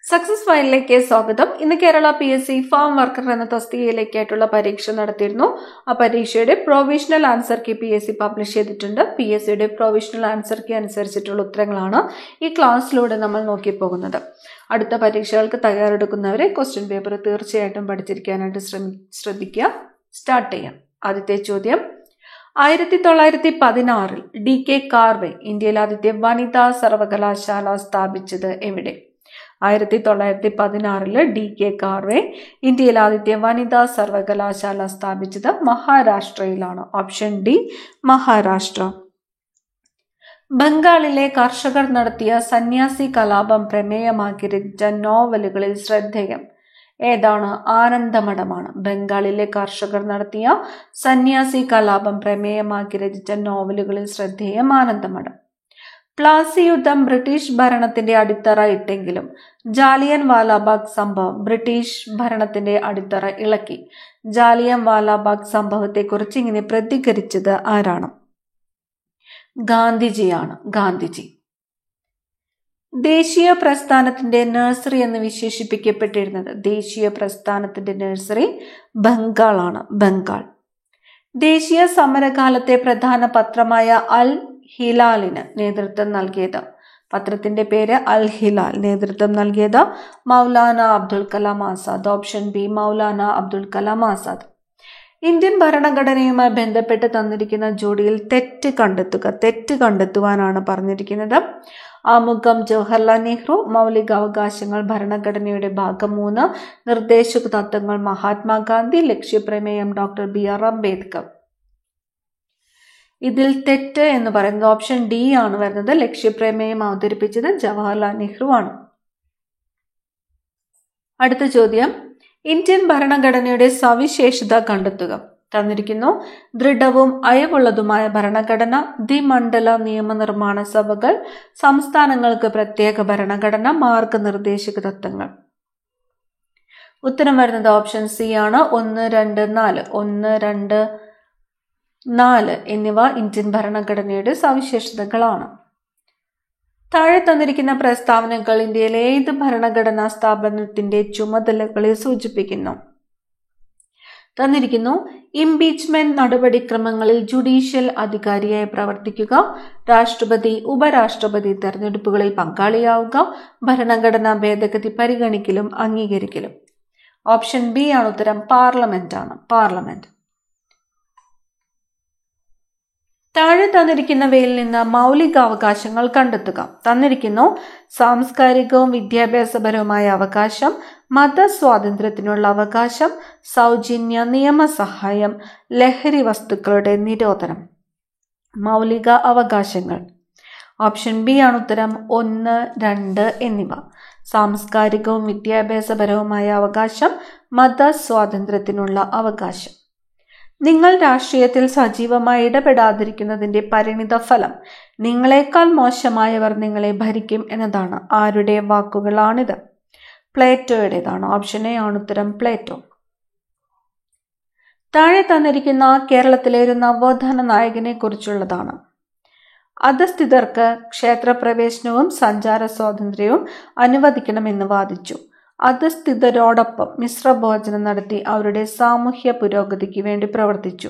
Success ഫയലിലേക്ക് സ്വാഗതം. ഇന്ന് കേരള PSC ഫാം വർക്കർ എന്ന തസ്തികയിലേക്കായിട്ടുള്ള പരീക്ഷ നടത്തിയിരുന്നു. ആ പരീക്ഷയുടെ provisional answer key PSC publish ചെയ്തിട്ടുണ്ട്. PSCയുടെ പ്രൊവിഷണൽ ആൻസർ കീ അനുസരിച്ചിട്ടുള്ള ഉത്തരങ്ങളാണ് ഈ ക്ലാസ്സിലൂടെ നമ്മൾ നോക്കിപ്പോകുന്നത്. അടുത്ത പരീക്ഷകൾക്ക് തയ്യാറെടുക്കുന്നവരെ ക്വസ്റ്റ്യൻ പേപ്പർ തീർച്ചയായിട്ടും പഠിച്ചിരിക്കാനായിട്ട് ശ്രദ്ധിക്കുക. സ്റ്റാർട്ട് ചെയ്യാം. ആദ്യത്തെ ചോദ്യം, 1916 DK കാർവേ ഇന്ത്യയിൽ ആദ്യത്തെ വനിതാ സർവകലാശാല സ്ഥാപിച്ചത് എവിടെ? 1916 DK കാർവേ ഇന്ത്യയിൽ ആദ്യത്തെ വനിതാ സർവകലാശാല സ്ഥാപിച്ചത് മഹാരാഷ്ട്രയിലാണ്. Option D, Maharashtra. ബംഗാളിലെ കർഷകർ നടത്തിയ സന്യാസി കലാപം പ്രമേയമാക്കി രചിച്ച നോവലുകളിൽ ശ്രദ്ധേയം ഏതാണ്? ആനന്ദമഠമാണ്. ബംഗാളിലെ കർഷകർ നടത്തിയ സന്യാസി കലാപം പ്രമേയമാക്കി രചിച്ച നോവലുകളിൽ ശ്രദ്ധേയം ആനന്ദമഠം. പ്ലാസി യുദ്ധം ബ്രിട്ടീഷ് ഭരണത്തിന്റെ അടിത്തറ ഇട്ടെങ്കിലും ജാലിയൻ വാലാബാഗ് സംഭവം ബ്രിട്ടീഷ് ഭരണത്തിന്റെ അടിത്തറ ഇളക്കി. ജാലിയൻ വാലാബാഗ് സംഭവത്തെക്കുറിച്ച് ഇങ്ങനെ പ്രതികരിച്ചത് ആരാണ്? ഗാന്ധിജിയാണ്. ഗാന്ധിജി. ദേശീയ പ്രസ്ഥാനത്തിന്റെ നഴ്സറി എന്ന് വിശേഷിപ്പിക്കപ്പെട്ടിരുന്നത്, ദേശീയ പ്രസ്ഥാനത്തിന്റെ നഴ്സറി ബംഗാളാണ്. ബംഗാൾ. ദേശീയ സമരകാലത്തെ പ്രധാന പത്രമായ അൽ ഹിലാലിന് നേതൃത്വം നൽകിയത്, പത്രത്തിന്റെ പേര് അൽ ഹിലാൽ, നേതൃത്വം നൽകിയത് Maulana Abdul Kalam Azad. Option B, Maulana Abdul Kalam Azad. Indian ഭരണഘടനയുമായി ബന്ധപ്പെട്ട് തന്നിരിക്കുന്ന ജോഡിയിൽ തെറ്റ് കണ്ടെത്തുക. തെറ്റ് കണ്ടെത്തുവാനാണ് പറഞ്ഞിരിക്കുന്നത്. ആമുഖം ജവഹർലാൽ നെഹ്റു, മൗലികാവകാശങ്ങൾ ഭരണഘടനയുടെ ഭാഗം 3, നിർദ്ദേശക തത്വങ്ങൾ മഹാത്മാഗാന്ധി, ലക്ഷ്യപ്രമേയം ഡോക്ടർ BR അംബേദ്കർ. ഇതിൽ തെറ്റ് എന്ന് പറയുന്നത് ഓപ്ഷൻ ഡി ആണ് വരുന്നത്. ലക്ഷ്യപ്രമേയം അവതരിപ്പിച്ചത് ജവഹർലാൽ നെഹ്റു ആണ്. അടുത്ത ചോദ്യം, ഇന്ത്യൻ ഭരണഘടനയുടെ സവിശേഷത കണ്ടെത്തുക. തന്നിരിക്കുന്നു. ദൃഢവും അയവുള്ളതുമായ ഭരണഘടന, ദ്വിമണ്ഡല നിയമനിർമ്മാണ സഭകൾ, സംസ്ഥാനങ്ങൾക്ക് പ്രത്യേക ഭരണഘടന, മാർഗനിർദ്ദേശക തത്വങ്ങൾ. ഉത്തരം വരുന്നത് ഓപ്ഷൻ സി ആണ്. 1, 2, 4 1, 2, 4 എന്നിവ ഇന്ത്യൻ ഭരണഘടനയുടെ സവിശേഷതകളാണ്. താഴെ തന്നിരിക്കുന്ന പ്രസ്താവനകൾ ഇന്ത്യയിലെ ഏത് ഭരണഘടനാ സ്ഥാപനത്തിന്റെ ചുമതലകളെ സൂചിപ്പിക്കുന്നു? തന്നിരിക്കുന്നു. ഇംപീച്ച്മെന്റ് നടപടിക്രമങ്ങളിൽ ജുഡീഷ്യൽ അധികാരിയായി പ്രവർത്തിക്കുക, രാഷ്ട്രപതി ഉപരാഷ്ട്രപതി തെരഞ്ഞെടുപ്പുകളിൽ പങ്കാളിയാവുക, ഭരണഘടനാ ഭേദഗതി പരിഗണിക്കലും അംഗീകരിക്കലും. ഓപ്ഷൻ ബി ആണ് ഉത്തരം. പാർലമെന്റ് ആണ്. പാർലമെന്റ്. താഴെ തന്നിരിക്കുന്നവയിൽ നിന്ന് മൗലികാവകാശങ്ങൾ കണ്ടെത്തുക. തന്നിരിക്കുന്നു. സാംസ്കാരികവും വിദ്യാഭ്യാസപരവുമായ അവകാശം, മതസ്വാതന്ത്ര്യത്തിനുള്ള അവകാശം, സൗജന്യ നിയമസഹായം, ലഹരി വസ്തുക്കളുടെ നിരോധനം. മൗലിക അവകാശങ്ങൾ. ഓപ്ഷൻ ബി ആണ് ഉത്തരം. 1, 2 എന്നിവ. സാംസ്കാരികവും വിദ്യാഭ്യാസപരവുമായ അവകാശം, മതസ്വാതന്ത്ര്യത്തിനുള്ള അവകാശം. നിങ്ങൾ രാഷ്ട്രീയത്തിൽ സജീവമായി ഇടപെടാതിരിക്കുന്നതിന്റെ പരിണിത ഫലം നിങ്ങളെക്കാൾ മോശമായവർ നിങ്ങളെ ഭരിക്കും എന്നതാണ്. ആരുടെ വാക്കുകളാണിത്? പ്ലേറ്റോയുടേതാണ്. ഓപ്ഷൻ എ ആണ് ഉത്തരം. പ്ലേറ്റോ. താഴെ തന്നിരിക്കുന്ന കേരളത്തിലെ ഒരു നവോത്ഥാന നായകനെ കുറിച്ചുള്ളതാണ്. അധസ്ഥിതർക്ക് ക്ഷേത്രപ്രവേശനവും സഞ്ചാര സ്വാതന്ത്ര്യവും അനുവദിക്കണമെന്ന് വാദിച്ചു. അധസ്ഥിതരോടൊപ്പം മിശ്രഭോജനം നടത്തി അവരുടെ സാമൂഹ്യ പുരോഗതിക്ക് വേണ്ടി പ്രവർത്തിച്ചു.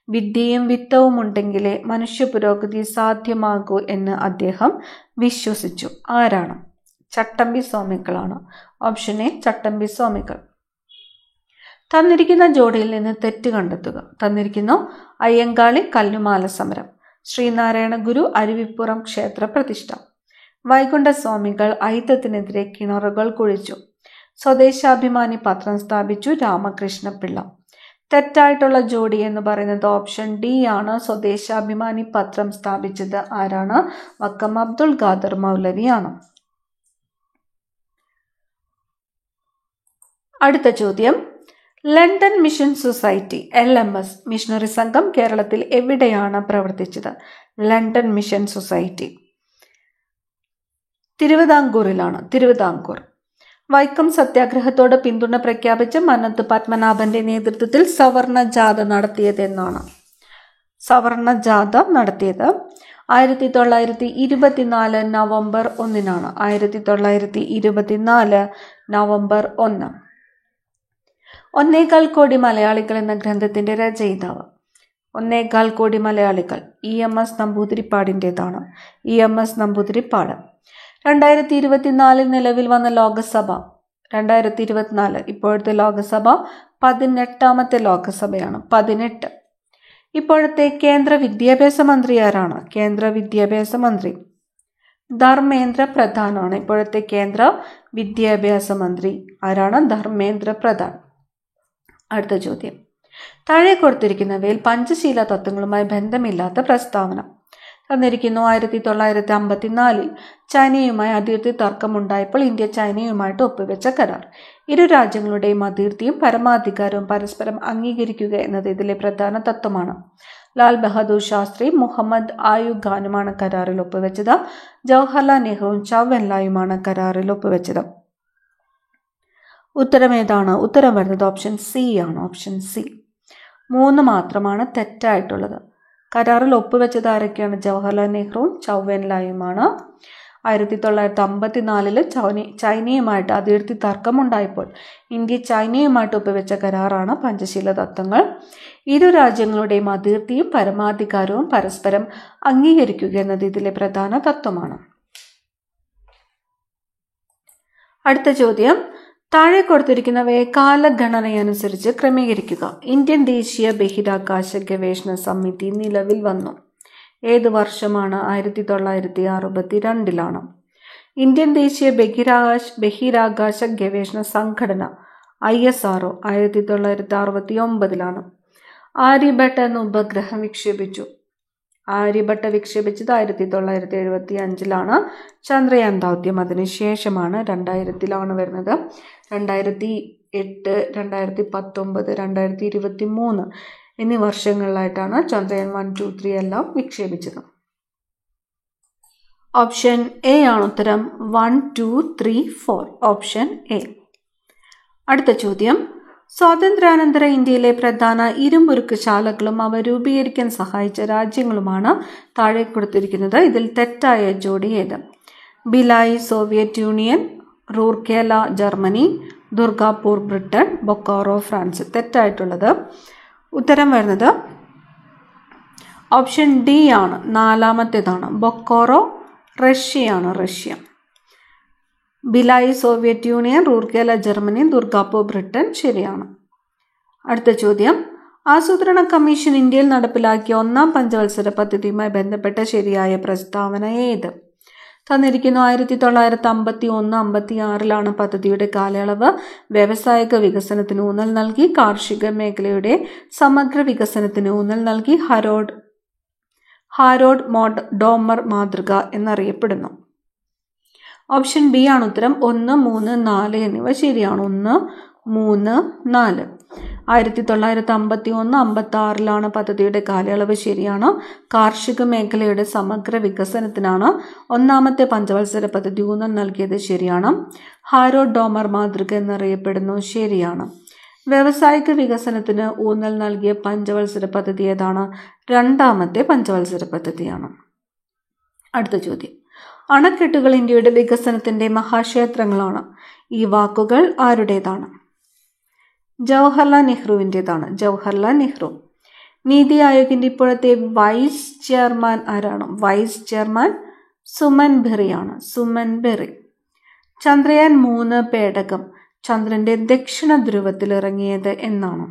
വിദ്യയും വിത്തവും ഉണ്ടെങ്കിലേ മനുഷ്യ പുരോഗതി സാധ്യമാകൂ എന്ന് അദ്ദേഹം വിശ്വസിച്ചു. ആരാണ്? ചട്ടമ്പി സ്വാമികളാണ്. ഓപ്ഷൻ എ, ചട്ടമ്പി സ്വാമികൾ. തന്നിരിക്കുന്ന ജോഡിയിൽ നിന്ന് തെറ്റ് കണ്ടെത്തുക. തന്നിരിക്കുന്നു. അയ്യങ്കാളി കല്ലുമാല സമരം, ശ്രീനാരായണ ഗുരു അരുവിപ്പുറം ക്ഷേത്ര പ്രതിഷ്ഠ, വൈകുണ്ഠസ്വാമികൾ അയിത്തത്തിനെതിരെ കിണറുകൾ കുഴിച്ചു, സ്വദേശാഭിമാനി പത്രം സ്ഥാപിച്ചു, രാമകൃഷ്ണപിള്ള. തെറ്റായിട്ടുള്ള ജോഡി എന്ന് പറയുന്നത് ഓപ്ഷൻ ഡി ആണ്. സ്വദേശാഭിമാനി പത്രം സ്ഥാപിച്ചത് ആരാണ്? വക്കം അബ്ദുൽ ഖാദർ മൗലവിയാണ്. അടുത്ത ചോദ്യം, London Mission Society LMS missionary സംഘം കേരളത്തിൽ എവിടെയാണ് പ്രവർത്തിച്ചത്? ലണ്ടൻ മിഷൻ സൊസൈറ്റി തിരുവിതാംകൂറിലാണ്. തിരുവിതാംകൂർ. വൈക്കം സത്യാഗ്രഹത്തോട് പിന്തുണ പ്രഖ്യാപിച്ച് മന്നത്ത് പത്മനാഭന്റെ നേതൃത്വത്തിൽ സവർണ ജാഥ നടത്തിയതെന്നാണ്? സവർണ ജാഥ നടത്തിയത്? 1924 നവംബർ 1-നാണ്. 1924 നവംബർ 1. 1.25 കോടി മലയാളികൾ എന്ന ഗ്രന്ഥത്തിന്റെ രചയിതാവ്? 1.25 കോടി മലയാളികൾ EMS നമ്പൂതിരിപ്പാടിൻ്റെതാണ്. EMS നമ്പൂതിരിപ്പാട്. 2024 നിലവിൽ വന്ന ലോകസഭ? 2024 ഇപ്പോഴത്തെ ലോകസഭ 18ാമത്തെ ലോകസഭയാണ്. 18. ഇപ്പോഴത്തെ കേന്ദ്ര വിദ്യാഭ്യാസ മന്ത്രി ആരാണ്? കേന്ദ്ര വിദ്യാഭ്യാസ മന്ത്രി ധർമ്മേന്ദ്ര പ്രധാനാണ്. ഇപ്പോഴത്തെ കേന്ദ്ര വിദ്യാഭ്യാസ മന്ത്രി ആരാണ്? ധർമ്മേന്ദ്ര പ്രധാൻ. അടുത്ത ചോദ്യം. താഴെ കൊടുത്തിരിക്കുന്നവയിൽ പഞ്ചശീല തത്വങ്ങളുമായി ബന്ധമില്ലാത്ത പ്രസ്താവന തന്നിരിക്കുന്നു. 1954 ചൈനയുമായി അതിർത്തി തർക്കമുണ്ടായപ്പോൾ ഇന്ത്യ ചൈനയുമായിട്ട് ഒപ്പുവെച്ച കരാർ. ഇരു രാജ്യങ്ങളുടെയും അതിർത്തിയും പരമാധികാരവും പരസ്പരം അംഗീകരിക്കുക എന്നത് ഇതിലെ പ്രധാന തത്വമാണ്. ലാൽ ബഹദൂർ ശാസ്ത്രി, മുഹമ്മദ് ആയൂബ് ഖാനുമാണ് കരാറിൽ ഒപ്പുവെച്ചത്. ജവഹർലാൽ നെഹ്റുവും ചൗ എൻലായുമാണ് കരാറിൽ ഒപ്പുവെച്ചത്. ഉത്തരം ഏതാണ്? ഉത്തരം വരുന്നത് ഓപ്ഷൻ സി ആണ്. Option C. 3 മാത്രമാണ് തെറ്റായിട്ടുള്ളത്. കരാറിൽ ഒപ്പുവെച്ചത് ആരൊക്കെയാണ്? ജവഹർലാൽ നെഹ്റുവും ചൗ എൻലായുമാണ്. 1954 ചൈനയുമായിട്ട് അതിർത്തി തർക്കമുണ്ടായപ്പോൾ ഇന്ത്യ ചൈനയുമായിട്ട് ഒപ്പുവെച്ച കരാറാണ് പഞ്ചശീല തത്വങ്ങൾ. ഇരു രാജ്യങ്ങളുടെയും അതിർത്തിയും പരമാധികാരവും പരസ്പരം അംഗീകരിക്കുക എന്നത് ഇതിലെ പ്രധാന തത്വമാണ്. അടുത്ത ചോദ്യം. താഴെ കൊടുത്തിരിക്കുന്നവയെ കാലഗണനയനുസരിച്ച് ക്രമീകരിക്കുക. ഇന്ത്യൻ ദേശീയ ബഹിരാകാശ ഗവേഷണ സമിതി നിലവിൽ വന്നു. ഏത് വർഷമാണ്? 1962-ലാണ്. ഇന്ത്യൻ ദേശീയ ബഹിരാകാശ ഗവേഷണ സംഘടന ISRO 1969-ലാണ്. ആര്യഭട്ട എന്ന ഉപഗ്രഹം വിക്ഷേപിച്ചു. ആര്യഭട്ട വിക്ഷേപിച്ചത് 1975-ലാണ്. ചന്ദ്രയാൻ ദൗത്യം അതിനുശേഷമാണ് 2000-ലാണ് വരുന്നത്. 2008, 2019, 2023 എന്നീ വർഷങ്ങളിലായിട്ടാണ് ചന്ദ്രയാൻ 1, 2, 3 എല്ലാം വിക്ഷേപിച്ചത്. ഓപ്ഷൻ എ ആണ് ഉത്തരം. 1, 2, 3, 4. Option A. അടുത്ത ചോദ്യം. സ്വാതന്ത്ര്യാനന്തര ഇന്ത്യയിലെ പ്രധാന ഇരുമ്പുരുക്ക് ശാലകളും അവ രൂപീകരിക്കാൻ സഹായിച്ച രാജ്യങ്ങളുമാണ് താഴെ കൊടുത്തിരിക്കുന്നത്. ഇതിൽ തെറ്റായ ജോഡി ഏത്? Bhilai Soviet Union, Rourkela Germany, Durgapur Britain, Bokaro France. തെറ്റായിട്ടുള്ളത് ഉത്തരം വരുന്നത് ഓപ്ഷൻ ഡി ആണ്. 4-ാമത്തേതാണ്. ബൊക്കാറോ റഷ്യയാണ്. Russia. Bhilai Soviet Union, Rourkela Germany, Durgapur Britain ശരിയാണ്. അടുത്ത ചോദ്യം. ആസൂത്രണ കമ്മീഷൻ ഇന്ത്യയിൽ നടപ്പിലാക്കിയ 1-ാം പഞ്ചവത്സര പദ്ധതിയുമായി ബന്ധപ്പെട്ട ശരിയായ പ്രസ്താവന ഏത്? തന്നിരിക്കുന്നു. 1951-56-ലാണ് പദ്ധതിയുടെ കാലയളവ്. വ്യാവസായിക വികസനത്തിന് ഊന്നൽ നൽകി. കാർഷിക മേഖലയുടെ സമഗ്ര വികസനത്തിന് ഊന്നൽ നൽകി. ഹാരോഡ് ഡോമർ മാതൃക എന്നറിയപ്പെടുന്നു. ഓപ്ഷൻ ബി ആണ് ഉത്തരം. 1, 3, 4 എന്നിവ ശരിയാണ്. 1, 3, 4. 1951-56-ലാണ് പദ്ധതിയുടെ കാലയളവ് ശരിയാണ്. കാർഷിക മേഖലയുടെ സമഗ്ര വികസനത്തിനാണ് 1-ാമത്തെ പഞ്ചവത്സര പദ്ധതി ഊന്നൽ നൽകിയത് ശരിയാണ്. ഹാരോഡ് ഡോമർ മാതൃക എന്നറിയപ്പെടുന്നു ശരിയാണ്. വ്യാവസായിക വികസനത്തിന് ഊന്നൽ നൽകിയ പഞ്ചവത്സര പദ്ധതി ഏതാണ്? 2-ാമത്തെ പഞ്ചവത്സര പദ്ധതിയാണ്. അടുത്ത ചോദ്യം. അണക്കെട്ടുകൾ ഇന്ത്യയുടെ വികസനത്തിന്റെ മഹാക്ഷേത്രങ്ങളാണ്. ഈ വാക്കുകൾ ആരുടേതാണ്? ജവഹർലാൽ നെഹ്റുവിൻ്റെതാണ്. ജവഹർലാൽ നെഹ്റു. നീതി ആയോഗിന്റെ ഇപ്പോഴത്തെ വൈസ് ചെയർമാൻ ആരാണ്? വൈസ് ചെയർമാൻ സുമൻ ബെറിയാണ്. സുമൻ ബെറി. ചന്ദ്രയാൻ 3 പേടകം ചന്ദ്രന്റെ ദക്ഷിണ ധ്രുവത്തിൽ ഇറങ്ങിയത് എന്നാണ്?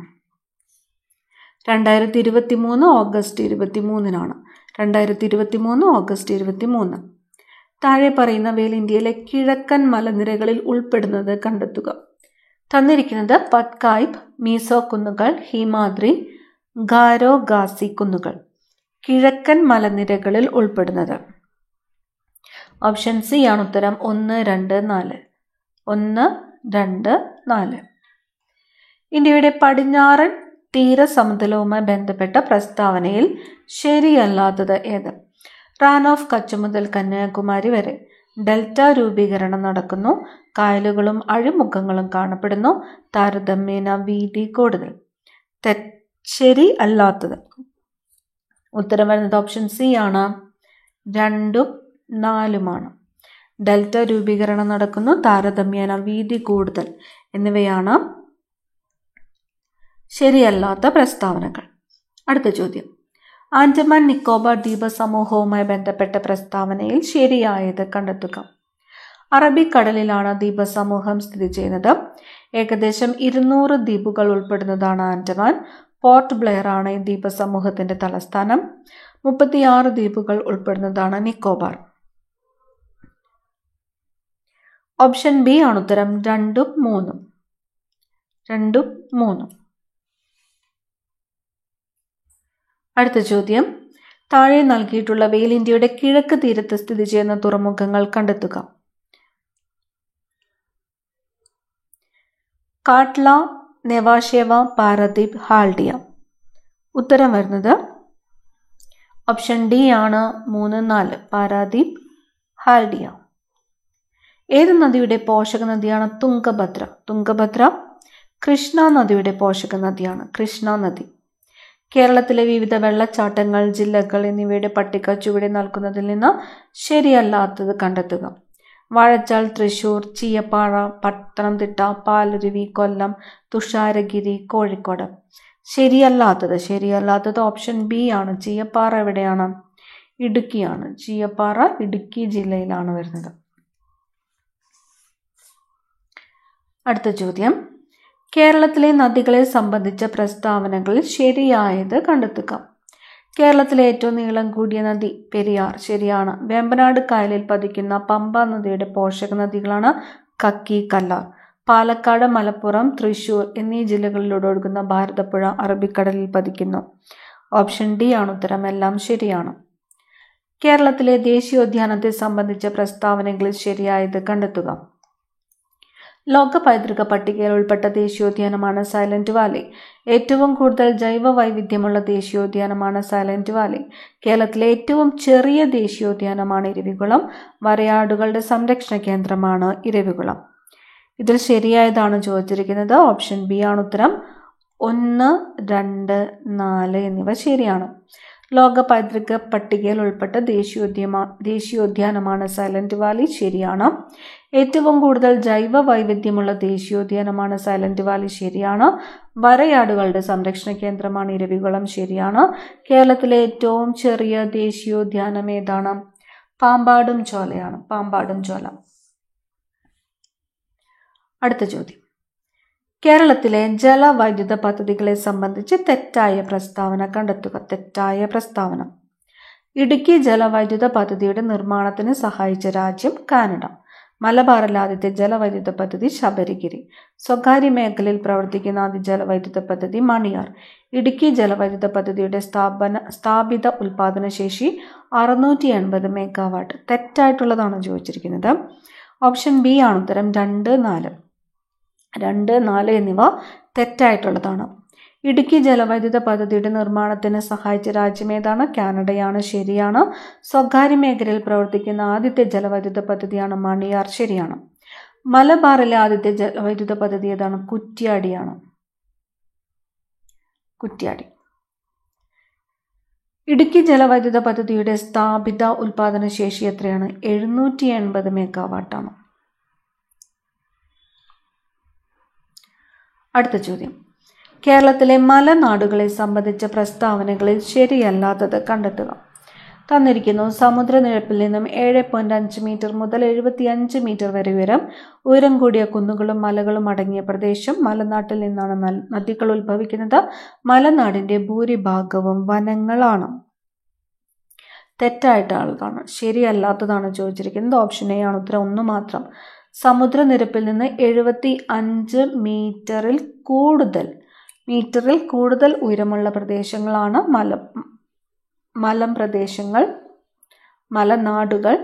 2023 ഓഗസ്റ്റ് 23-നാണ്. 2023 ഓഗസ്റ്റ് 23. താഴെ പറയുന്നവയിൽ ഇന്ത്യയിലെ കിഴക്കൻ മലനിരകളിൽ ഉൾപ്പെടുന്നത് കണ്ടെത്തുക. തന്നിരിക്കുന്നത് പട്കായ്, മീസോ കുന്നുകൾ, ഹിമാദ്രി, ഗാരോ ഖാസി കുന്നുകൾ. കിഴക്കൻ മലനിരകളിൽ ഉൾപ്പെടുന്നത് ഓപ്ഷൻ സി ആണ് ഉത്തരം. 1, 2, 4. 1, 2, 4. ഇന്ത്യയുടെ പടിഞ്ഞാറൻ തീരസമതലവുമായി ബന്ധപ്പെട്ട പ്രസ്താവനയിൽ ശരിയല്ലാത്തത് ഏത്? റാൻ ഓഫ് കച്ച് മുതൽ കന്യാകുമാരി വരെ ഡെൽറ്റ രൂപീകരണം നടക്കുന്നു. കായലുകളും അഴിമുഖങ്ങളും കാണപ്പെടുന്നു. താരതമ്യേന വീതി കൂടുതൽ. ശരി അല്ലാത്തത് ഉത്തരം വരുന്നത് ഓപ്ഷൻ സി ആണ്, 2ഉം 4ഉമാണ്. ഡെൽറ്റ രൂപീകരണം നടക്കുന്നു, താരതമ്യേന വീതി കൂടുതൽ എന്നിവയാണ് ശരിയല്ലാത്ത പ്രസ്താവനകൾ. അടുത്ത ചോദ്യം, ആൻഡമാൻ നിക്കോബാർ ദ്വീപ സമൂഹവുമായി ബന്ധപ്പെട്ട പ്രസ്താവനയിൽ ശരിയായത് കണ്ടെത്തുക. അറബിക്കടലിലാണ് ദ്വീപസമൂഹം സ്ഥിതി ചെയ്യുന്നത്. ഏകദേശം 200 ദ്വീപുകൾ ഉൾപ്പെടുന്നതാണ് ആൻഡമാൻ. പോർട്ട് ബ്ലെയർ ആണ് ഈ ദ്വീപസമൂഹത്തിന്റെ തലസ്ഥാനം. 36 ദ്വീപുകൾ ഉൾപ്പെടുന്നതാണ് നിക്കോബാർ. ഓപ്ഷൻ ബി ആണ് ഉത്തരം, 2ഉം 3ഉം. 2ഉം 3ഉം. അടുത്ത ചോദ്യം, താഴെ നൽകിയിട്ടുള്ളവയിൽ ഇന്ത്യയുടെ കിഴക്ക് തീരത്ത് സ്ഥിതി ചെയ്യുന്ന തുറമുഖങ്ങൾ കണ്ടെത്തുക. കാട്ട്ല, നെവാഷേവ, പാരദീപ്, ഹാൽഡിയ. ഉത്തരം വരുന്നത് ഓപ്ഷൻ ഡി ആണ്, 3, 4, പാരാദീപ്, ഹാൽഡിയ. ഏത് നദിയുടെ പോഷക നദിയാണ് തുംഗഭദ്ര? തുംഗഭദ്ര കൃഷ്ണ നദിയുടെ പോഷക നദിയാണ്, കൃഷ്ണ നദി. കേരളത്തിലെ വിവിധ വെള്ളച്ചാട്ടങ്ങൾ, ജില്ലകൾ എന്നിവയുടെ പട്ടിക ചുവടെ നൽകുന്നതിൽ നിന്ന് ശരിയല്ലാത്തത് കണ്ടെത്തുക. വാഴച്ചാൽ തൃശൂർ, ചീയപ്പാറ പത്തനംതിട്ട, പാലരുവി കൊല്ലം, തുഷാരഗിരി കോഴിക്കോട്. ശരിയല്ലാത്തത് ഓപ്ഷൻ ബി ആണ്, ചീയപ്പാറ എവിടെയാണ്? ഇടുക്കിയാണ്. ചീയപ്പാറ ഇടുക്കി ജില്ലയിലാണ് വരുന്നത്. അടുത്ത ചോദ്യം, കേരളത്തിലെ നദികളെ സംബന്ധിച്ച പ്രസ്താവനകളിൽ ശരിയായത് കണ്ടെത്തുക. കേരളത്തിലെ ഏറ്റവും നീളം കൂടിയ നദി പെരിയാർ, ശരിയാണ്. വേമ്പനാട് കായലിൽ പതിക്കുന്ന പമ്പ നദിയുടെ പോഷക നദികളാണ് കക്കി, കല്ലാർ. പാലക്കാട്, മലപ്പുറം, തൃശൂർ എന്നീ ജില്ലകളിലൂടെ ഒഴുകുന്ന ഭാരതപ്പുഴ അറബിക്കടലിൽ പതിക്കുന്നു. ഓപ്ഷൻ ഡി ആണ് ഉത്തരം, എല്ലാം ശരിയാണ്. കേരളത്തിലെ ദേശീയോദ്യാനത്തെ സംബന്ധിച്ച പ്രസ്താവനകളിൽ ശരിയായത് കണ്ടെത്തുക. ലോക പൈതൃക പട്ടികയിൽ ഉൾപ്പെട്ട ദേശീയോദ്യാനമാണ് സൈലന്റ് വാലി. ഏറ്റവും കൂടുതൽ ജൈവ വൈവിധ്യമുള്ള ദേശീയോദ്യാനമാണ് സൈലന്റ് വാലി. കേരളത്തിലെ ഏറ്റവും ചെറിയ ദേശീയോദ്യാനമാണ് ഇരവികുളം. വരയാടുകളുടെ സംരക്ഷണ കേന്ദ്രമാണ് ഇരവികുളം. ഇതിൽ ശരിയായതാണ് ചോദിച്ചിരിക്കുന്നത്. ഓപ്ഷൻ ബി ആണ് ഉത്തരം. 1, 2, 4 എന്നിവ ശരിയാണ്. ലോക പൈതൃക പട്ടികയിൽ ഉൾപ്പെട്ട ദേശീയോദ്യാനമാണ് സൈലന്റ് വാലി, ശരിയാണ്. ഏറ്റവും കൂടുതൽ ജൈവ വൈവിധ്യമുള്ള ദേശീയോദ്യാനമാണ് സൈലന്റ് വാലി, ശരിയാണ്. വരയാടുകളുടെ സംരക്ഷണ കേന്ദ്രമാണ് ഇരവികുളം, ശരിയാണ്. കേരളത്തിലെ ഏറ്റവും ചെറിയ ദേശീയോദ്യാനം ഏതാണ്? പാമ്പാടും ചോലയാണ്, പാമ്പാടും ചോല. അടുത്ത ചോദ്യം, കേരളത്തിലെ ജലവൈദ്യുത പദ്ധതികളെ സംബന്ധിച്ച് തെറ്റായ പ്രസ്താവന കണ്ടെത്തുക. തെറ്റായ പ്രസ്താവന. ഇടുക്കി ജലവൈദ്യുത പദ്ധതിയുടെ നിർമ്മാണത്തിന് സഹായിച്ച രാജ്യം കാനഡ. മലബാറിലെ ആദ്യത്തെ ജലവൈദ്യുത പദ്ധതി ശബരിഗിരി. സ്വകാര്യ മേഖലയിൽ പ്രവർത്തിക്കുന്ന ആദ്യ ജലവൈദ്യുത പദ്ധതി മണിയാർ. ഇടുക്കി ജലവൈദ്യുത പദ്ധതിയുടെ സ്ഥാപിത ഉൽപാദന ശേഷി 680 മെഗാവാട്ട്. തെറ്റായിട്ടുള്ളതാണ് ചോദിച്ചിരിക്കുന്നത്. ഓപ്ഷൻ ബി ആണ് ഉത്തരം, 2, 4. 2, 4 എന്നിവ തെറ്റായിട്ടുള്ളതാണ്. ഇടുക്കി ജലവൈദ്യുത പദ്ധതിയുടെ നിർമ്മാണത്തിന് സഹായിച്ച രാജ്യം ഏതാണ്? കാനഡയാണ്, ശരിയാണ്. സ്വകാര്യ മേഖലയിൽ പ്രവർത്തിക്കുന്ന ആദ്യത്തെ ജലവൈദ്യുത പദ്ധതിയാണ് മണിയാർ, ശരിയാണ്. മലബാറിലെ ആദ്യത്തെ ജലവൈദ്യുത പദ്ധതി ഏതാണ്? കുറ്റ്യാടിയാണ്, കുറ്റ്യാടി. ഇടുക്കി ജലവൈദ്യുത പദ്ധതിയുടെ സ്ഥാപിത ഉൽപാദന ശേഷി എത്രയാണ്? 780 മെഗാവാട്ടാണ്. അടുത്ത ചോദ്യം, കേരളത്തിലെ മലനാടുകളെ സംബന്ധിച്ച പ്രസ്താവനകളിൽ ശരിയല്ലാത്തത് കണ്ടെത്തുക. തന്നിരിക്കുന്നു. സമുദ്രനിരപ്പിൽ നിന്നും 7.5 മീറ്റർ മുതൽ 75 മീറ്റർ വരെ ഉയരം കൂടിയ കുന്നുകളും മലകളും അടങ്ങിയ പ്രദേശം. മലനാട്ടിൽ നിന്നാണ് നദികൾ ഉത്ഭവിക്കുന്നത്. മലനാടിന്റെ ഭൂരിഭാഗവും വനങ്ങളാണ്. തെറ്റായിട്ടുള്ളതാണ്. ശരിയല്ലാത്തതാണ് ചോദിച്ചിരിക്കുന്നത്. ഓപ്ഷൻ എ ആണ് ഉത്തരം, 1 മാത്രം. സമുദ്രനിരപ്പിൽ നിന്ന് 75 മീറ്ററിൽ കൂടുതൽ ഉയരമുള്ള പ്രദേശങ്ങളാണ് മലമ്പ്രദേശങ്ങൾ, മലനാടുകൾ.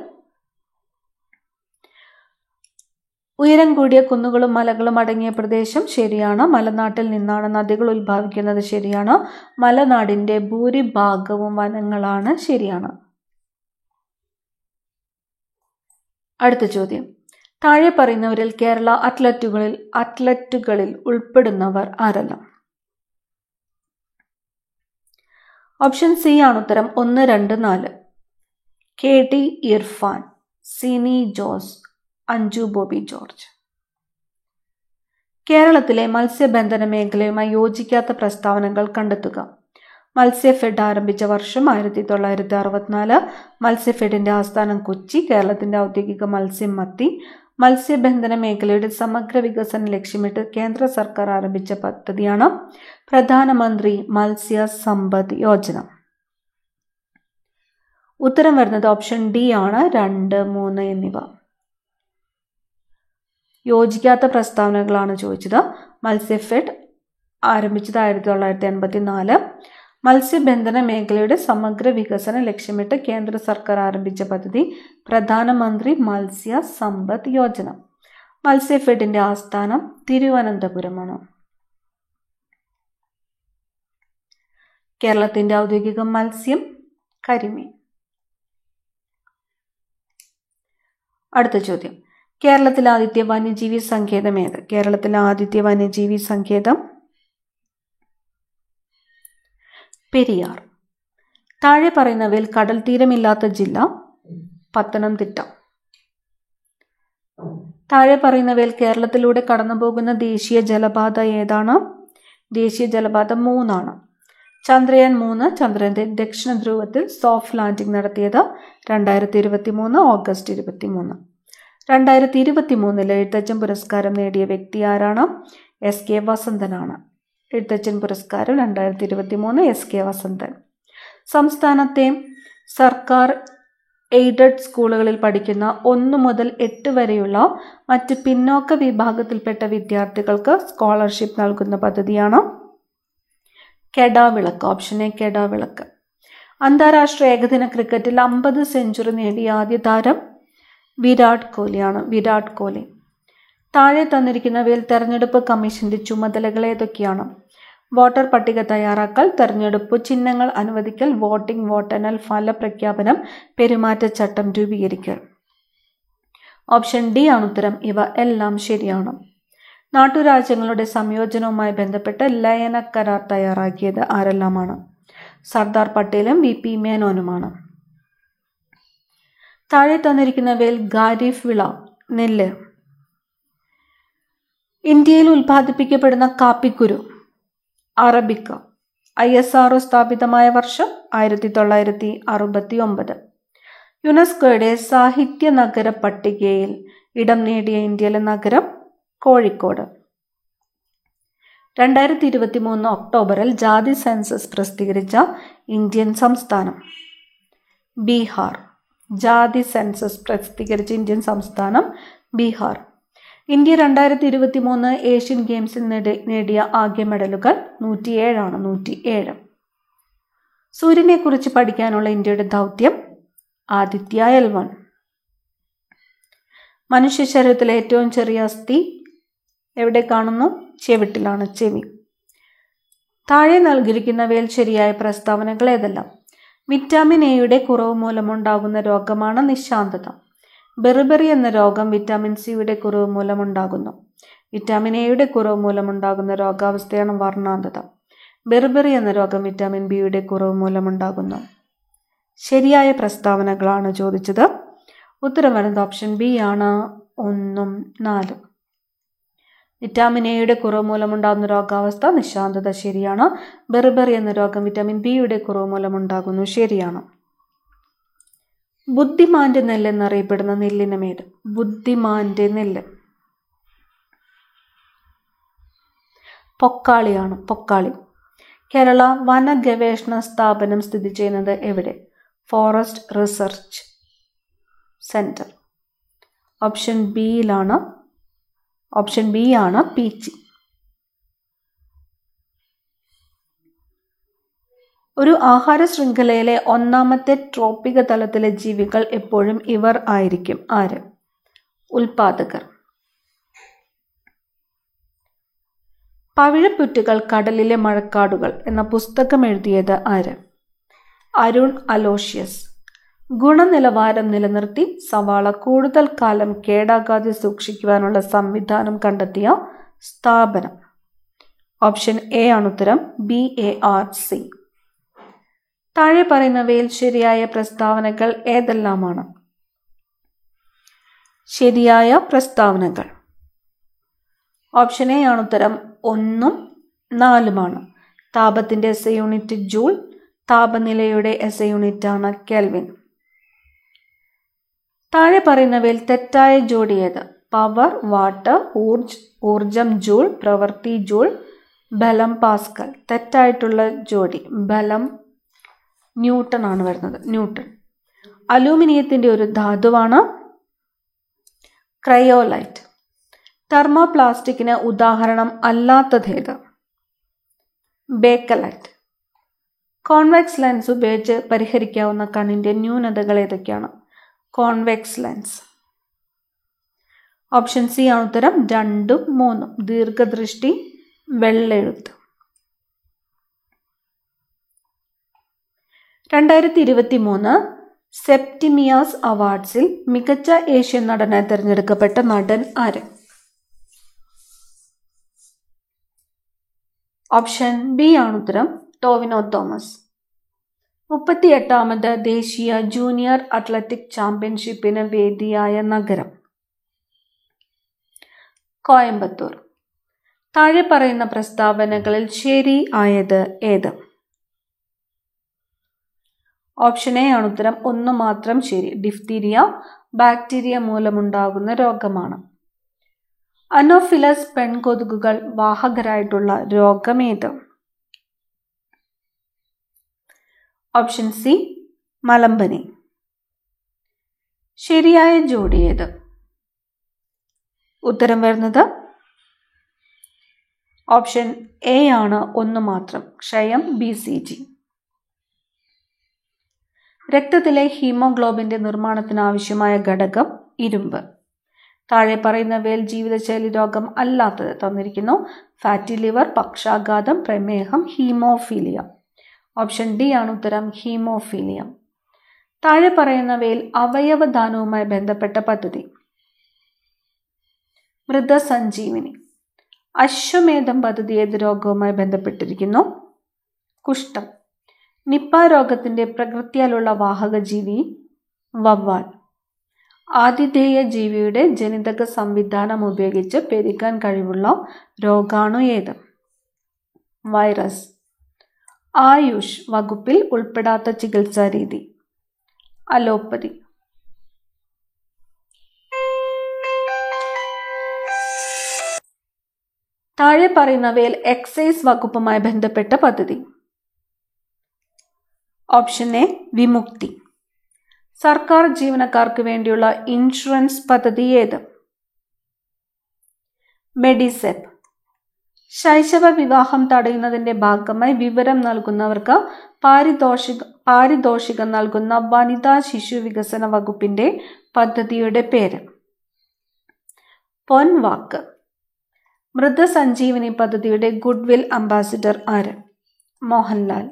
ഉയരം കൂടിയ കുന്നുകളും മലകളും അടങ്ങിയ പ്രദേശം, ശരിയാണ്. മലനാട്ടിൽ നിന്നാണ് നദികൾ ഉത്ഭവിക്കുന്നത്, ശരിയാണ്. മലനാടിന്റെ ഭൂരിഭാഗവും വനങ്ങളാണ്, ശരിയാണ്. അടുത്ത ചോദ്യം, താഴെ പറയുന്നവരിൽ കേരള അത്ലറ്റുകളിൽ ഉൾപ്പെടുന്നവർ ആരെല്ലാം? ഓപ്ഷൻ സി ആണ് ഉത്തരം. 1, 2, 4. KT ഇർഫാൻ, സിനി ജോസ്, അഞ്ജു ബോബി ജോർജ്. കേരളത്തിലെ മത്സ്യബന്ധന മേഖലയുമായി യോജിക്കാത്ത പ്രസ്താവനകൾ കണ്ടെത്തുക. മത്സ്യഫെഡ് ആരംഭിച്ച വർഷം 1964. മത്സ്യഫെഡിന്റെ ആസ്ഥാനം കൊച്ചി. കേരളത്തിന്റെ ഔദ്യോഗിക മത്സ്യം മത്തി. മത്സ്യബന്ധന മേഖലയുടെ സമഗ്ര വികസനം ലക്ഷ്യമിട്ട് കേന്ദ്ര സർക്കാർ ആരംഭിച്ച പദ്ധതിയാണ് പ്രധാനമന്ത്രി മത്സ്യ സമ്പദ് യോജന. ഉത്തരം വരുന്നത് ഓപ്ഷൻ ഡി ആണ്. 2, 3 എന്നിവ. യോജിക്കാത്ത പ്രസ്താവനകളാണ് ചോദിച്ചത്. മത്സ്യഫെഡ് ആരംഭിച്ചത് 1984. മത്സ്യബന്ധന മേഖലയുടെ സമഗ്ര വികസനം ലക്ഷ്യമിട്ട് കേന്ദ്ര സർക്കാർ ആരംഭിച്ച പദ്ധതി പ്രധാനമന്ത്രി മത്സ്യ സമ്പദ് യോജന. മത്സ്യഫെഡിന്റെ ആസ്ഥാനം തിരുവനന്തപുരമാണ്. കേരളത്തിന്റെ ഔദ്യോഗിക മത്സ്യം കരിമീൻ. അടുത്ത ചോദ്യം. കേരളത്തിലെ ആദ്യത്തെ വന്യജീവി സങ്കേതം ഏത്? കേരളത്തിലെ ആദ്യത്തെ വന്യജീവി സങ്കേതം പെരിയാർ. താഴെ പറയുന്നവയിൽ കടൽ തീരമില്ലാത്ത ജില്ല പത്തനംതിട്ട. താഴെ പറയുന്നവയിൽ കേരളത്തിലൂടെ കടന്നുപോകുന്ന ദേശീയ ജലപാത ഏതാണ്? ദേശീയ ജലപാത 3 ആണ്. ചന്ദ്രയാൻ 3 ചന്ദ്രന്റെ ദക്ഷിണ ധ്രുവത്തിൽ സോഫ്റ്റ് ലാൻഡിംഗ് നടത്തിയത് 2023 ഓഗസ്റ്റ് 23. 2023 എഴുത്തച്ഛൻ പുരസ്കാരം നേടിയ വ്യക്തി ആരാണ്? SK വസന്തനാണ്. എഴുത്തച്ഛൻ പുരസ്കാരം 2023 SK വസന്തൻ. സംസ്ഥാനത്തെ സർക്കാർ എയ്ഡഡ് സ്കൂളുകളിൽ പഠിക്കുന്ന 1 മുതൽ 8 വരെയുള്ള മറ്റ് പിന്നോക്ക വിഭാഗത്തിൽപ്പെട്ട വിദ്യാർത്ഥികൾക്ക് സ്കോളർഷിപ്പ് നൽകുന്ന പദ്ധതിയാണ് കെടാവിളക്ക്. Option A കെടാവിളക്ക്. അന്താരാഷ്ട്ര ഏകദിന ക്രിക്കറ്റിൽ 50 സെഞ്ചുറി നേടിയ ആദ്യ താരം വിരാട് കോഹ്ലിയാണ്. വിരാട് കോഹ്ലി. താഴെ തന്നിരിക്കുന്നവയിൽ തെരഞ്ഞെടുപ്പ് കമ്മീഷന്റെ ചുമതലകൾ ഏതൊക്കെയാണ്? വോട്ടർ പട്ടിക തയ്യാറാക്കൽ, തെരഞ്ഞെടുപ്പ് ചിഹ്നങ്ങൾ അനുവദിക്കൽ, വോട്ടിംഗ്, വോട്ടെണ്ണൽ, ഫലപ്രഖ്യാപനം, പെരുമാറ്റച്ചട്ടം രൂപീകരിക്കൽ. ഓപ്ഷൻ ഡി ആണ് ഉത്തരം. ഇവ എല്ലാം ശരിയാണ്. നാട്ടുരാജ്യങ്ങളുടെ സംയോജനവുമായി ബന്ധപ്പെട്ട് ലയന കരാർ തയ്യാറാക്കിയത് ആരെല്ലാമാണ്? സർദാർ പട്ടേലും VP മേനോനുമാണ്. താഴെ തന്നിരിക്കുന്നവയിൽ ഖാരിഫ് വിള നെല്ല്. ഇന്ത്യയിൽ ഉൽപ്പാദിപ്പിക്കപ്പെടുന്ന കാപ്പിക്കുരു അറബിക്ക. ISRO സ്ഥാപിതമായ വർഷം 1969. യുനെസ്കോയുടെ സാഹിത്യ നഗര പട്ടികയിൽ ഇടം നേടിയ ഇന്ത്യയിലെ നഗരം കോഴിക്കോട്. 2023 ഒക്ടോബറിൽ ജാതി സെൻസസ് പ്രസിദ്ധീകരിച്ച ഇന്ത്യൻ സംസ്ഥാനം ബീഹാർ. ജാതി സെൻസസ് പ്രസിദ്ധീകരിച്ച ഇന്ത്യൻ സംസ്ഥാനം ബീഹാർ. ഇന്ത്യ 2023 ഏഷ്യൻ ഗെയിംസിൽ നേടിയ ആകെ മെഡലുകൾ 107 ആണ്. 107. സൂര്യനെ കുറിച്ച് പഠിക്കാനുള്ള ഇന്ത്യയുടെ ദൗത്യം ആദിത്യ L1. മനുഷ്യ ശരീരത്തിലെ ഏറ്റവും ചെറിയ അസ്ഥി എവിടെ കാണുന്നു? ചെവിട്ടിലാണ്. ചെവി. താഴെ നൽകിയിരിക്കുന്നവയിൽ ശരിയായ പ്രസ്താവനകൾ ഏതെല്ലാം? വിറ്റാമിൻ എയുടെ കുറവ് മൂലമുണ്ടാകുന്ന രോഗമാണ് നിശാന്തത. ബെറിബെറി എന്ന രോഗം വിറ്റാമിൻ സിയുടെ കുറവ് മൂലമുണ്ടാകുന്നു. വിറ്റാമിൻ എയുടെ കുറവ് മൂലമുണ്ടാകുന്ന രോഗാവസ്ഥയാണ് വർണ്ണാന്തത. ബെറിബെറി എന്ന രോഗം വിറ്റാമിൻ ബിയുടെ കുറവ് മൂലമുണ്ടാകുന്നു. ശരിയായ പ്രസ്താവനകളാണ് ചോദിച്ചത്. ഉത്തരം വരുന്നത് ഓപ്ഷൻ ബി ആണ്. 1, 4. വിറ്റാമിൻ എയുടെ കുറവ് മൂലമുണ്ടാകുന്ന രോഗാവസ്ഥ നിശാന്തത ശരിയാണ്. ബെറിബെറി എന്ന രോഗം വിറ്റാമിൻ ബിയുടെ കുറവ് മൂലമുണ്ടാകുന്നു ശരിയാണ്. ബുദ്ധിമാന്റെ നെല്ല് എന്നറിയപ്പെടുന്ന നെല്ലിനമേത്? ബുദ്ധിമാന്റെ നെല്ല് പൊക്കാളിയാണ്. പൊക്കാളി. കേരള വന ഗവേഷണ സ്ഥാപനം സ്ഥിതി ചെയ്യുന്നത് എവിടെ? Forest research centre. ഓപ്ഷൻ ബിയിലാണ്. ഓപ്ഷൻ ബി ആണ് പീച്ചി. ഒരു ആഹാര ശൃംഖലയിലെ ഒന്നാമത്തെ ട്രോപ്പിക തലത്തിലെ ജീവികൾ എപ്പോഴും ഇവർ ആയിരിക്കും. ആര്? ഉൽപാദകർ. പവിഴപ്പുറ്റുകൾ കടലിലെ മഴക്കാടുകൾ എന്ന പുസ്തകം എഴുതിയത് ആര്? അരുൺ അലോഷ്യസ്. ഗുണനിലവാരം നിലനിർത്തി സവാള കൂടുതൽ കാലം കേടാകാതെ സൂക്ഷിക്കുവാനുള്ള സംവിധാനം കണ്ടെത്തിയ സ്ഥാപനം? ഓപ്ഷൻ എ ആണ് ഉത്തരം. BARC. താഴെ പറയുന്നവയിൽ ശരിയായ പ്രസ്താവനകൾ ഏതെല്ലാമാണ്? ശരിയായ പ്രസ്താവനകൾ ഓപ്ഷൻ എ ആണ് ഉത്തരം. 1ഉം 4ഉമാണ്. താപത്തിന്റെ SI യൂണിറ്റ് ജൂൾ, താപനിലയുടെ SI യൂണിറ്റ് ആണ് കെൽവിൻ. താഴെ പറയുന്നവയിൽ തെറ്റായ ജോഡി ഏത്? പവർ വാട്ട്, ഊർജം ജൂൾ, പ്രവൃത്തി ജൂൾ, ബലം പാസ്കൽ. തെറ്റായിട്ടുള്ള ജോഡി ബലം ന്യൂട്ടൺ ആണ് വരുന്നത്. ന്യൂട്ടൺ. അലൂമിനിയത്തിന്റെ ഒരു ധാതുവാണ് ക്രയോലൈറ്റ്. തെർമോപ്ലാസ്റ്റിക്കിന് ഉദാഹരണം അല്ലാത്തതേത്? ബേക്കലൈറ്റ്. കോൺവെക്സ് ലെൻസ് ഉപയോഗിച്ച് പരിഹരിക്കാവുന്ന കണ്ണിന്റെ ന്യൂനതകൾ ഏതൊക്കെയാണ്? Convex lens. ഓപ്ഷൻ സി ആണ് ഉത്തരം. 2ഉം 3ഉം. ദീർഘദൃഷ്ടി, വെള്ളെഴുത്ത്. 2023 സെപ്റ്റിമിയാസ് അവാർഡ്സിൽ മികച്ച ഏഷ്യൻ നടനായി തിരഞ്ഞെടുക്കപ്പെട്ട നടൻ ആര്? ഓപ്ഷൻ ബി ആണ് ഉത്തരം. ടോവിനോ തോമസ്. 38ാമത് ദേശീയ ജൂനിയർ അത്ലറ്റിക് ചാമ്പ്യൻഷിപ്പിന് വേദിയായ നഗരം? കോയമ്പത്തൂർ. താഴെ പറയുന്ന പ്രസ്താവനകളിൽ ശരി ആയത് ഏത്? ഓപ്ഷൻ എ ആണ് ഉത്തരം. 1 മാത്രം ശരി. ഡിഫ്തീരിയ ബാക്ടീരിയ മൂലമുണ്ടാകുന്ന രോഗമാണ്. അനോഫിലസ് പെൺകൊതുകുകൾ വാഹകരായിട്ടുള്ള രോഗമേത്? ഓപ്ഷൻ സി മലമ്പനി. ശരിയായ ജോഡി ഏത്? ഉത്തരം വരുന്നത് ഓപ്ഷൻ എ ആണ്. 1 മാത്രം. ക്ഷയം, BCG. രക്തത്തിലെ ഹീമോഗ്ലോബിന്റെ നിർമ്മാണത്തിന് ആവശ്യമായ ഘടകം ഇരുമ്പ്. താഴെ പറയുന്നവയിൽ ജീവിതശൈലി രോഗം അല്ലാത്തത് തന്നിരിക്കുന്നു. ഫാറ്റി ലിവർ, പക്ഷാഘാതം, പ്രമേഹം, ഹീമോഫീലിയ. ഓപ്ഷൻ ഡി ആണ് ഉത്തരം. ഹീമോഫീലിയ. താഴെ പറയുന്നവയിൽ അവയവദാനവുമായി ബന്ധപ്പെട്ട പദ്ധതി? മൃതസഞ്ജീവിനി. അശ്വമേധം പദ്ധതി ഏത് രോഗവുമായി ബന്ധപ്പെട്ടിരിക്കുന്നു? കുഷ്ഠം. നിപ്പ രോഗത്തിന്റെ പ്രകൃതിയാലുള്ള വാഹക ജീവി? വവ്വാൽ. ആതിഥേയ ജീവിയുടെ ജനിതക സംവിധാനം ഉപയോഗിച്ച് പെരുകാൻ കഴിവുള്ള രോഗാണു ഏത്? വൈറസ്. ആയുഷ് വകുപ്പിൽ ഉൾപ്പെടാത്ത ചികിത്സാ രീതി? അലോപ്പതി. താഴെ പറയുന്നവയിൽ എക്സൈസ് വകുപ്പുമായി ബന്ധപ്പെട്ട പദ്ധതി? ഓപ്ഷൻ എ വിമുക്തി. സർക്കാർ ജീവനക്കാർക്ക് വേണ്ടിയുള്ള ഇൻഷുറൻസ് പദ്ധതി ഏത്? മെഡിസെപ്പ്. ശൈശവ വിവാഹം തടയുന്നതിന്റെ ഭാഗമായി വിവരം നൽകുന്നവർക്ക് പാരിതോഷികം നൽകുന്ന വനിതാ ശിശു വികസന വകുപ്പിന്റെ പദ്ധതിയുടെ പേര്? പൊൻവാക്ക്. മൃതസഞ്ജീവനി പദ്ധതിയുടെ ഗുഡ്വിൽ അംബാസിഡർ ആര്? മോഹൻലാൽ.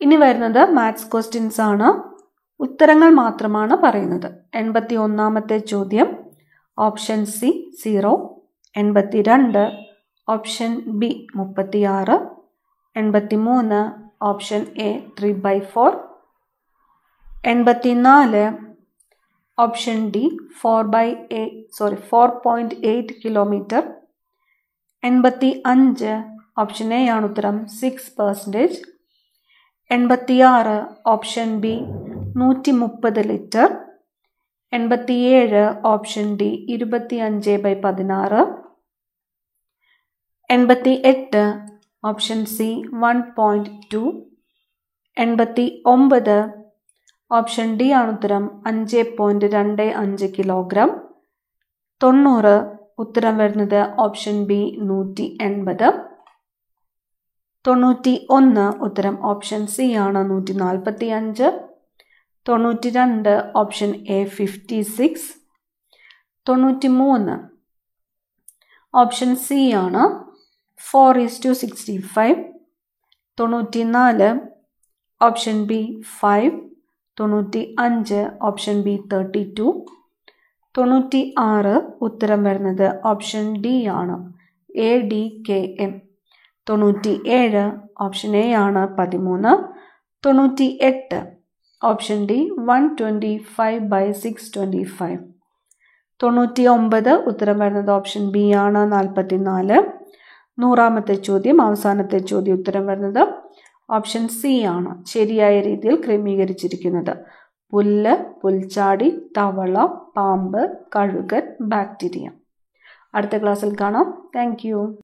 ഇനി വരുന്നത് മാത്സ് ക്വസ്റ്റ്യൻസ് ആണ്. ഉത്തരങ്ങൾ മാത്രമാണ് പറയുന്നത്. 81ാമത്തെ ചോദ്യം option C 0, 82 option B 36, 83 option A 3/4, 84 option D 4.8 kilometre, 85 option A ആണ് ഉത്തരം 6%, 86 option B 130 litre, 87 option D 25/16, 88 option C 1.2, 89 option D ആണ് ഉത്തരം 5.25 കിലോഗ്രാം, 90 ഉത്തരം വരുന്നത് ഓപ്ഷൻ ബി 180, 91 ഉത്തരം ഓപ്ഷൻ സി ആണ് 145, 92 ഓപ്ഷൻ എ 56, 93 ഓപ്ഷൻ സി ആണ് 4:65, 94 ഓപ്ഷൻ ബി 5, 95 ഓപ്ഷൻ ബി 32, 96 ഉത്തരം വരുന്നത് ഓപ്ഷൻ ഡി ആണ് ADKM. 97 ഓപ്ഷൻ എ ആണ് 13. 98 ഓപ്ഷൻ ഡി 125/625. 99 ഉത്തരം വരുന്നത് ഓപ്ഷൻ ബി ആണ് 44. 100ാമത്തെ ചോദ്യം, അവസാനത്തെ ചോദ്യം, ഉത്തരം വരുന്നത് ഓപ്ഷൻ സി ആണ് ശരിയായ രീതിയിൽ ക്രമീകരിച്ചിരിക്കുന്നത്. പുല്ല്, പുൽച്ചാടി, തവള, പാമ്പ്, കഴുകൻ, ബാക്ടീരിയ. അടുത്ത ക്ലാസ്സിൽ കാണാം. Thank you.